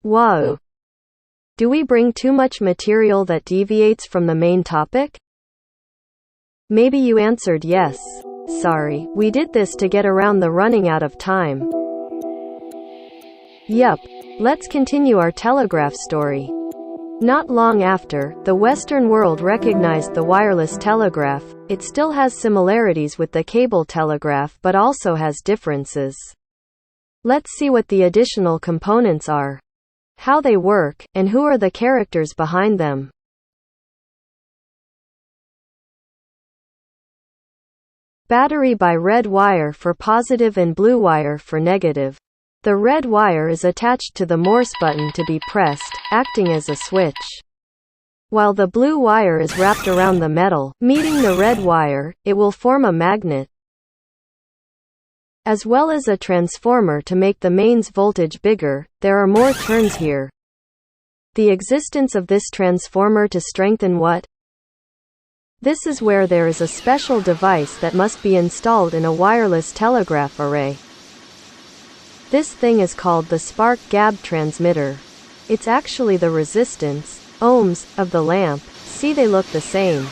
Whoa! Do we bring too much material that deviates from the main topic? Maybe you answered yes. Sorry, we did this to get around the running out of time. Yup. Let's continue our telegraph story. Not long after, the Western world recognized the wireless telegraph. It still has similarities with the cable telegraph but also has differences. Let's see what the additional components are, how they work, and who are the characters behind them. Battery by red wire for positive and blue wire for negative. The red wire is attached to the Morse button to be pressed, acting as a switch. While the blue wire is wrapped around the metal, meeting the red wire, it will form a magnet, as well as a transformer to make the mains voltage bigger. There are more turns here. The existence of this transformer to strengthen what? This is where there is a special device that must be installed in a wireless telegraph array. This thing is called the spark gap transmitter. It's actually the resistance, ohms, of the lamp. See, they look the same.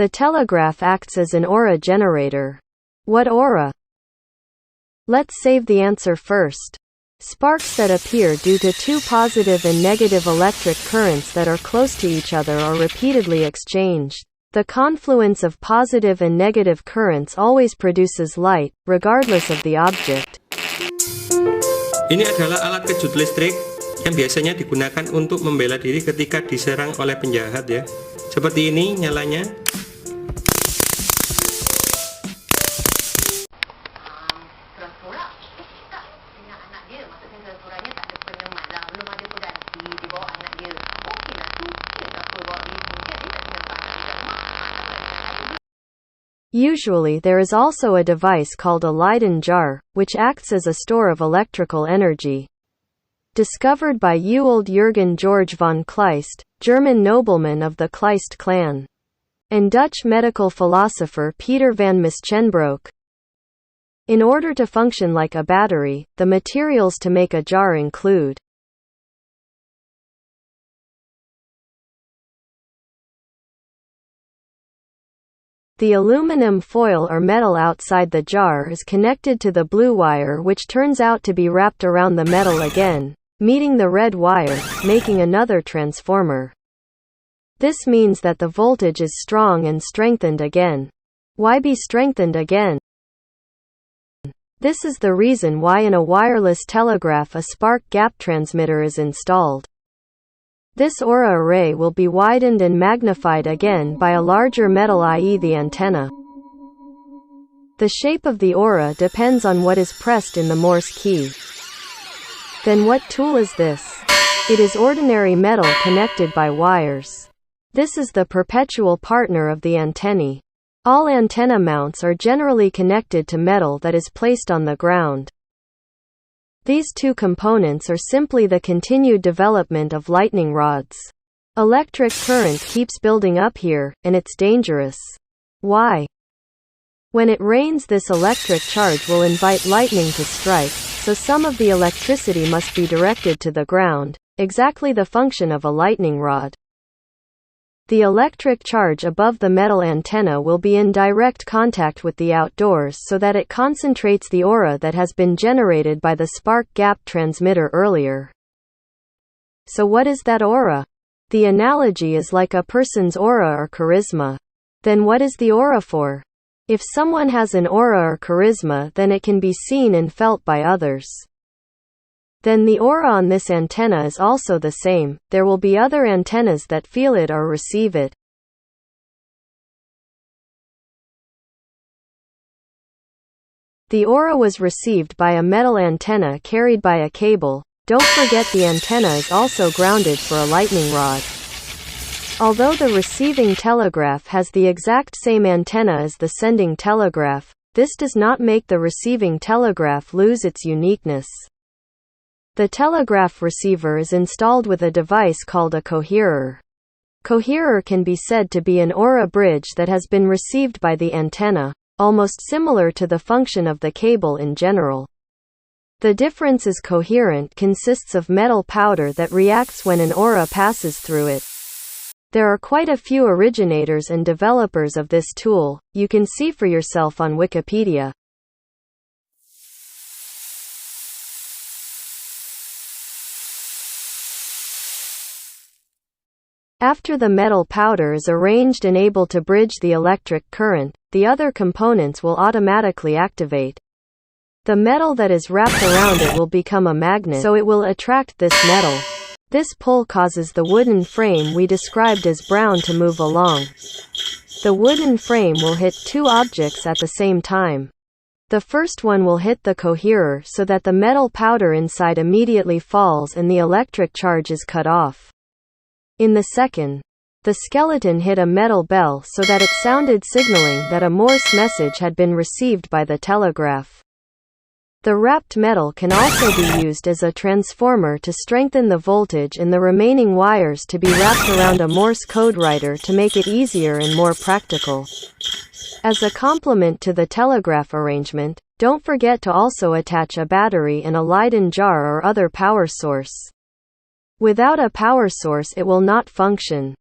The telegraph acts as an aura generator. What aura? Let's save the answer first. Sparks that appear due to two positive and negative electric currents that are close to each other are repeatedly exchanged. The confluence of positive and negative currents always produces light, regardless of the object. Ini adalah alat kejut listrik yang biasanya digunakan untuk membela diri ketika diserang oleh penjahat ya. Seperti ini nyalanya. Usually there is also a device called a Leyden jar, which acts as a store of electrical energy. Discovered by Ewald Jürgen Georg von Kleist, German nobleman of the Kleist clan, and Dutch medical philosopher Peter van Mischenbroek. In order to function like a battery, the materials to make a jar include the aluminum foil or metal outside the jar is connected to the blue wire, which turns out to be wrapped around the metal again, meeting the red wire, making another transformer. This means that the voltage is strong and strengthened again. Why be strengthened again? This is the reason why in a wireless telegraph a spark gap transmitter is installed. This aura array will be widened and magnified again by a larger metal, i.e. the antenna. The shape of the aura depends on what is pressed in the Morse key. Then what tool is this? It is ordinary metal connected by wires. This is the perpetual partner of the antennae. All antenna mounts are generally connected to metal that is placed on the ground. These two components are simply the continued development of lightning rods. Electric current keeps building up here, and it's dangerous. Why? When it rains, this electric charge will invite lightning to strike, so some of the electricity must be directed to the ground, exactly the function of a lightning rod. The electric charge above the metal antenna will be in direct contact with the outdoors so that it concentrates the aura that has been generated by the spark gap transmitter earlier. So what is that aura? The analogy is like a person's aura or charisma. Then what is the aura for? If someone has an aura or charisma, then it can be seen and felt by others. Then the aura on this antenna is also the same. There will be other antennas that feel it or receive it. The aura was received by a metal antenna carried by a cable. Don't forget the antenna is also grounded for a lightning rod. Although the receiving telegraph has the exact same antenna as the sending telegraph, this does not make the receiving telegraph lose its uniqueness. The telegraph receiver is installed with a device called a coherer. Coherer can be said to be an aura bridge that has been received by the antenna, almost similar to the function of the cable in general. The difference is coherent consists of metal powder that reacts when an aura passes through it. There are quite a few originators and developers of this tool. You can see for yourself on Wikipedia. After the metal powder is arranged and able to bridge the electric current, the other components will automatically activate. The metal that is wrapped around it will become a magnet, so it will attract this metal. This pull causes the wooden frame we described as brown to move along. The wooden frame will hit two objects at the same time. The first one will hit the coherer so that the metal powder inside immediately falls and the electric charge is cut off. In the second, the skeleton hit a metal bell so that it sounded, signaling that a Morse message had been received by the telegraph. The wrapped metal can also be used as a transformer to strengthen the voltage in the remaining wires to be wrapped around a Morse code writer to make it easier and more practical. As a complement to the telegraph arrangement, don't forget to also attach a battery and a Leyden jar or other power source. Without a power source it will not function.